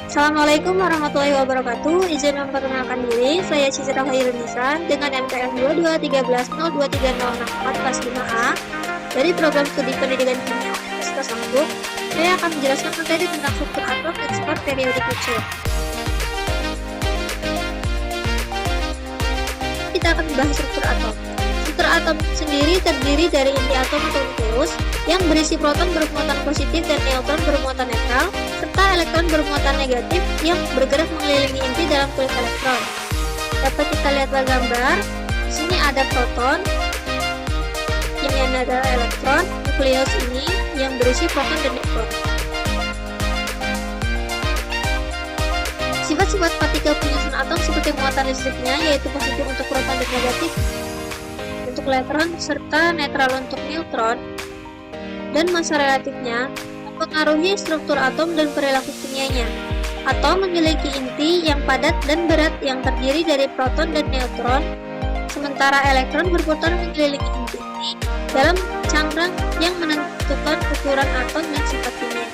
Assalamualaikum warahmatullahi wabarakatuh. Izin memperkenalkan diri, saya Citra Khairunisa dengan NPM 2213023064 kelas 5A dari program studi pendidikan kimia Universitas Lampung. Saya akan menjelaskan materi tentang struktur atom dan sifat periodik kecil. Kita akan membahas struktur atom. Struktur atom sendiri terdiri dari inti atom atau nukleus yang berisi proton bermuatan positif dan neutron bermuatan netral, serta elektron bermuatan negatif yang bergerak mengelilingi inti dalam kulit elektron. Dapat kita lihat pada gambar. Di sini ada proton, yang adalah elektron, nukleus ini yang berisi proton dan neutron. Sifat-sifat partikel penyusun atom seperti muatan listriknya, yaitu positif untuk proton dan negatif untuk elektron, serta netral untuk neutron, dan massa relatifnya mempengaruhi struktur atom dan perilaku kimianya. Atom memiliki inti yang padat dan berat yang terdiri dari proton dan neutron, sementara elektron berputar mengelilingi inti dalam cangkang yang menentukan ukuran atom dan sifat kimia.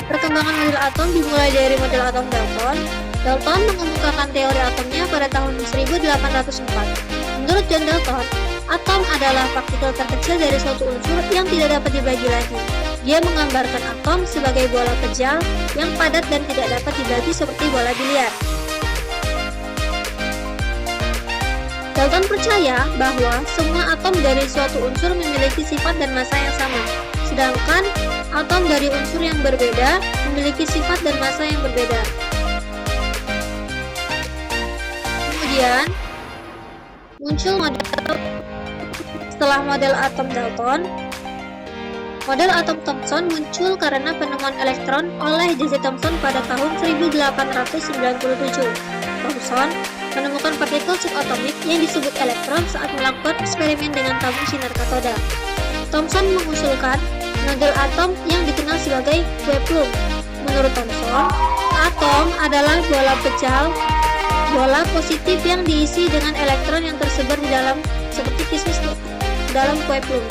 Perkembangan model atom dimulai dari model atom Dalton. Dalton mengemukakan teori atomnya pada tahun 1804. Menurut John Dalton, atom adalah partikel terkecil dari suatu unsur yang tidak dapat dibagi lagi. Dia menggambarkan atom sebagai bola kejal yang padat dan tidak dapat dibagi seperti bola biliar. Dalton percaya bahwa semua atom dari suatu unsur memiliki sifat dan massa yang sama, sedangkan atom dari unsur yang berbeda memiliki sifat dan massa yang berbeda. Kemudian muncul setelah model atom Dalton, model atom Thomson muncul karena penemuan elektron oleh J.J. Thomson pada tahun 1897. Thomson menemukan partikel subatomik yang disebut elektron saat melakukan eksperimen dengan tabung sinar katoda. Thomson mengusulkan model atom yang dikenal sebagai kue plum. Menurut Thomson, atom adalah bola kejal, bola positif yang diisi dengan elektron yang tersebar di dalam seperti kismis dalam kue plum.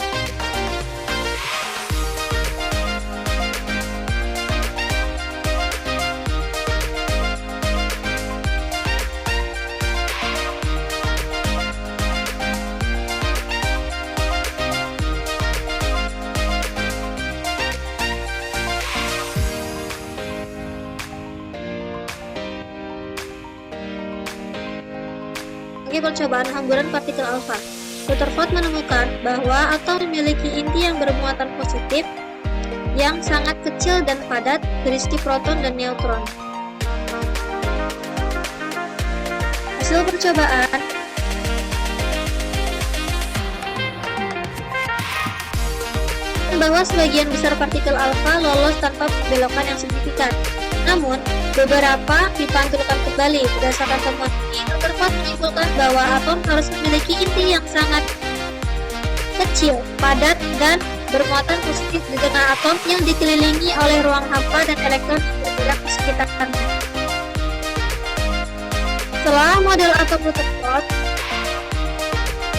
Sebagai percobaan hamburan partikel alfa, Rutherford menemukan bahwa atom memiliki inti yang bermuatan positif yang sangat kecil dan padat berisi proton dan neutron. Hasil percobaan bahwa sebagian besar partikel alfa lolos tanpa pembelokan yang signifikan. Namun, beberapa dipantulkan kembali. Berdasarkan temuan ini, Rutherford menyimpulkan bahwa atom harus memiliki inti yang sangat kecil, padat, dan bermuatan positif di tengah atom yang dikelilingi oleh ruang hampa dan elektron yang bergerak di sekitarnya. Setelah model atom Rutherford,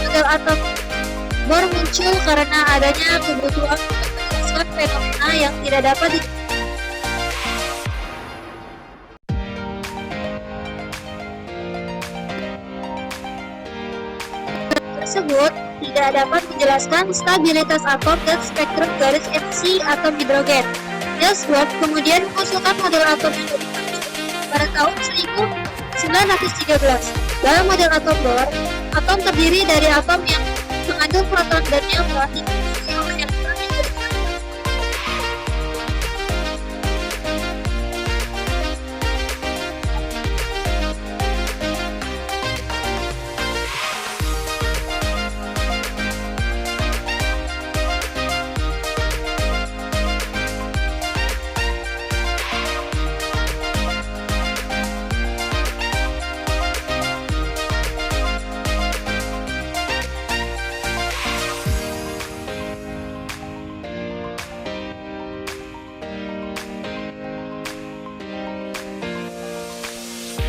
model atom Bohr muncul karena adanya kebutuhan untuk menjelaskan fenomena yang tidak dapat tersebut tidak dapat menjelaskan stabilitas atom dan spektrum garis emisi atom hidrogen. Niels Bohr kemudian mengusulkan model atom yang lebih maju pada tahun 1913. Dalam model atom Bohr, atom terdiri dari atom yang mengandung proton dan neutron yang diisi oleh elektron yang bergerak.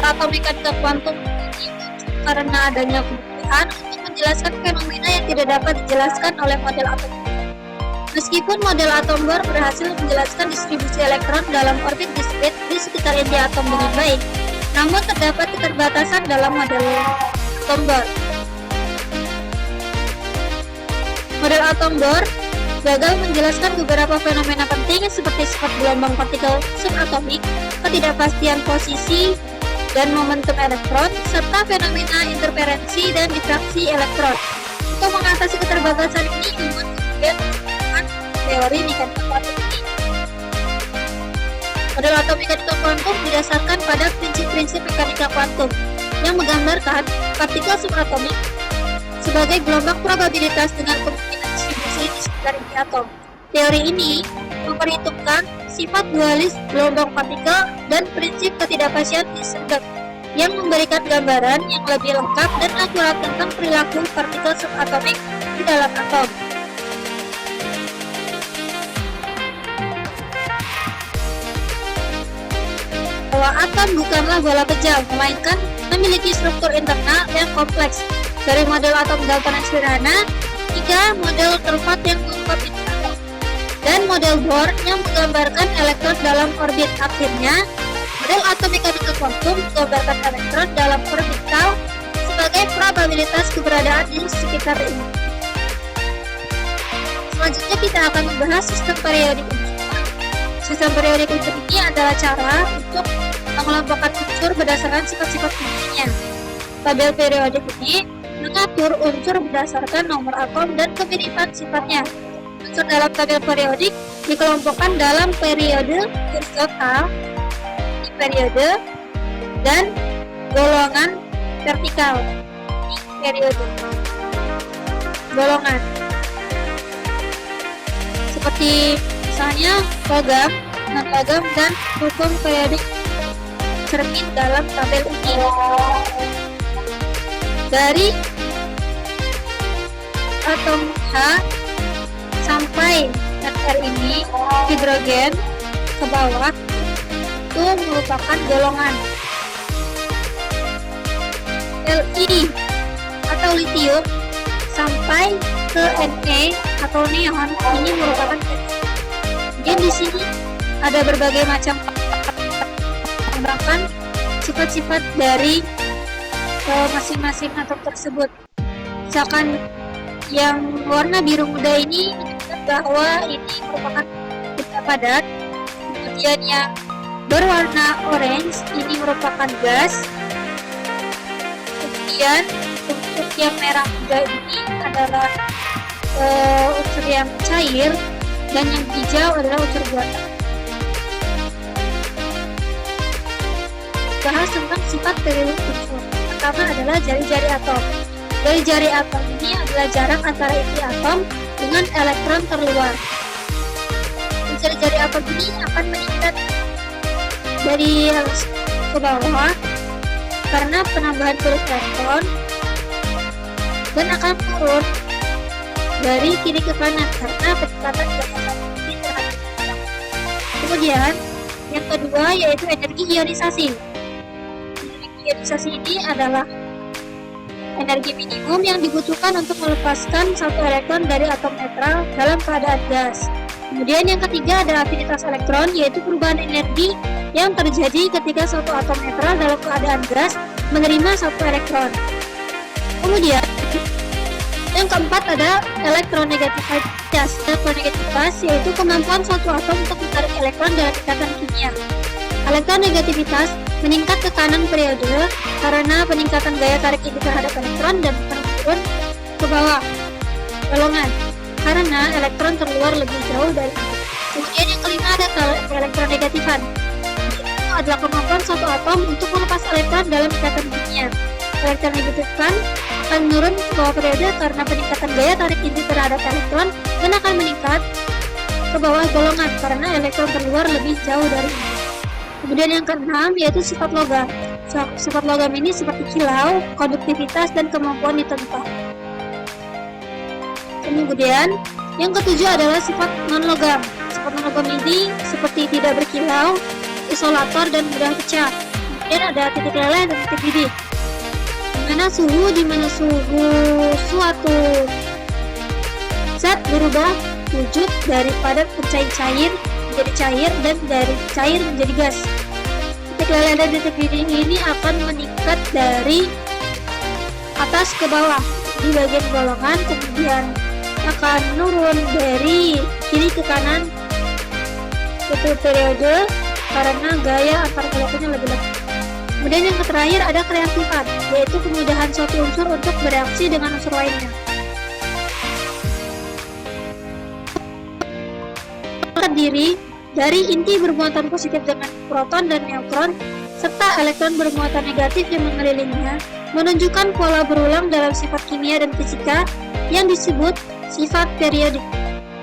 Atau mekanika kuantum ini karena adanya kebutuhan untuk menjelaskan fenomena yang tidak dapat dijelaskan oleh model atom. Meskipun model atom Bohr berhasil menjelaskan distribusi elektron dalam orbit diskrit di sekitar inti atom dengan baik, namun terdapat keterbatasan dalam model atom Bohr. Model atom Bohr gagal menjelaskan beberapa fenomena penting seperti sifat gelombang partikel subatomik, ketidakpastian posisi dan momentum elektron, serta fenomena interferensi dan difraksi elektron. Untuk mengatasi keterbatasan ini, ilmuwan kemudian menggunakan teori mekanika kuantum ini. Model atom mekanika kuantum didasarkan pada prinsip-prinsip mekanika kuantum yang menggambarkan partikel subatomik sebagai gelombang probabilitas dengan kemungkinan distribusi di sekitar inti atom. Teori ini memperhitungkan sifat dualis gelombang partikel dan prinsip ketidakpastian Heisenberg yang memberikan gambaran yang lebih lengkap dan akurat tentang perilaku partikel subatomik di dalam atom. Bahwa atom bukanlah bola pejal, melainkan memiliki struktur internal yang kompleks, dari model atom Dalton yang sederhana hingga model terlihat yang mengungkap inti atom, dan model Bohr yang menggambarkan elektron dalam orbit. Akhirnya, model atom mekanika kuantum menggambarkan elektron dalam orbital sebagai probabilitas keberadaan di sekitar ini. Selanjutnya kita akan membahas sistem periodik unsur. Sistem periodik unsur ini adalah cara untuk mengelompokkan unsur berdasarkan sifat-sifat kimia. Tabel periodik ini mengatur unsur berdasarkan nomor atom dan kemiripan sifatnya. Unsur dalam tabel periodik dikelompokkan dalam periode horizontal, periode, dan golongan vertikal di periode. Golongan seperti misalnya logam, non-logam, dan hukum periodik cermin dalam tabel ini. Dari atom H sampai R ini, hidrogen ke bawah itu merupakan golongan. Li atau litium sampai ke Ne atau neon ini merupakan gas. Jadi di sini ada berbagai macam bahkan sifat-sifat dari masing-masing atom tersebut. Misalkan yang warna biru muda ini menunjukkan bahwa ini merupakan benda padat. Kemudian yang berwarna orange ini merupakan gas. Kemudian untuk yang merah muda ini adalah unsur yang cair, dan yang hijau adalah unsur buatan. Bahas tentang sifat periode unsur. Pertama adalah jari-jari atom. Jari-jari atom ini adalah jarak antara inti atom dengan elektron terluar. Jari-jari atom ini akan meningkat dari atas ke bawah karena penambahan kulit elektron, dan akan turun dari kiri ke kanan karena peningkatan gaya satuan terhadap atom. Kemudian yang kedua yaitu energi ionisasi. Ionisasi ini adalah energi minimum yang dibutuhkan untuk melepaskan satu elektron dari atom netral dalam keadaan gas. Kemudian yang ketiga ada afinitas elektron, yaitu perubahan energi yang terjadi ketika suatu atom netral dalam keadaan gas menerima satu elektron. Kemudian yang keempat ada elektronegativitas. Elektronegativitas yaitu kemampuan suatu atom untuk menarik elektron dalam ikatan kimia. Elektronegativitas meningkat ke kanan periode karena peningkatan gaya tarik inti terhadap elektron, dan menurun ke bawah golongan karena elektron terluar lebih jauh dari inti. Kemudian yang kelima ada elektronegatifan. Itu adalah kemampuan suatu atom untuk melepas elektron dalam ikatan kimia. Elektronegatifan akan menurun ke bawah periode karena peningkatan gaya tarik inti terhadap elektron, dan akan meningkat ke bawah golongan karena elektron terluar lebih jauh dari inti. Kemudian yang keenam yaitu sifat logam. Sifat logam ini seperti kilau, konduktivitas, dan kemampuan ditentang. Kemudian yang ketujuh adalah sifat non-logam. Sifat non-logam ini seperti tidak berkilau, isolator, dan mudah pecah. Kemudian ada titik leleh dan titik didih. Di mana suhu suatu zat berubah wujud dari padat menjadi cair, dan dari cair menjadi gas. Titik leleh dan titik didih ini akan meningkat dari atas ke bawah di bagian golongan, kemudian akan menurun dari kiri ke kanan suatu periode karena gaya antar golongannya lebih lemah. Kemudian yang terakhir ada kereaktifan, yaitu kemudahan suatu unsur untuk bereaksi dengan unsur lainnya. Terdiri dari inti bermuatan positif dengan proton dan neutron, serta elektron bermuatan negatif yang mengelilinginya, menunjukkan pola berulang dalam sifat kimia dan fisika yang disebut sifat periodik.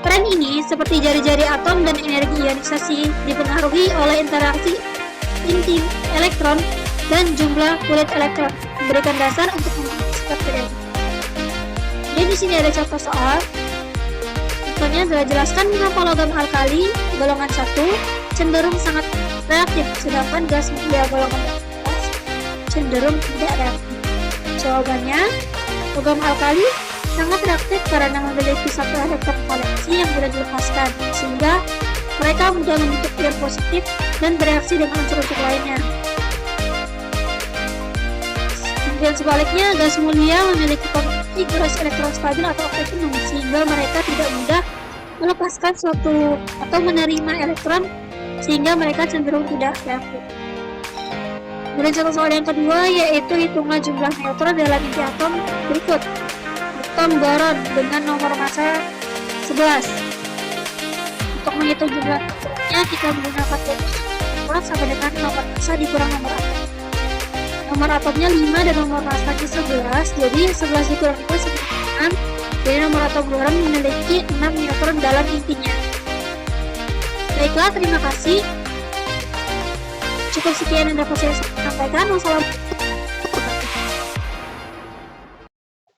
Tren ini, seperti jari-jari atom dan energi ionisasi, dipengaruhi oleh interaksi inti elektron dan jumlah kulit elektron, memberikan dasar untuk memahami sifat periodik. Jadi di sini ada contoh soal. Contohnya adalah jelaskan mengapa logam alkali golongan 1 cenderung sangat reaktif, sedangkan gas mulia golongan 2 cenderung tidak reaktif. Jawabannya, logam alkali sangat reaktif karena memiliki satu elektron valensi yang mudah dilepaskan, sehingga mereka mudah membentuk ion positif dan bereaksi dengan unsur-unsur lainnya. Dan sebaliknya, gas mulia memiliki konfigurasi elektron stabil atau oktet penuh, sehingga mereka tidak mudah melepaskan suatu atau menerima elektron, sehingga mereka cenderung tidak reaktif. Kemudian contoh soal yang kedua, yaitu hitunglah jumlah neutron dalam inti atom berikut. Atom boron dengan nomor massa 11. Untuk menghitung jumlah neutronnya, kita menggunakan formula sama dengan nomor massa dikurang nomor atom. Nomor atomnya 5 dan nomor massanya 11, jadi 11 dikurang 5 sama dengan 6. Jadi nomor atom boron memiliki 6 neutron dalam intinya. Baiklah, terima kasih. Cukup sekian yang dapat saya sampaikan. Wassalamualaikum.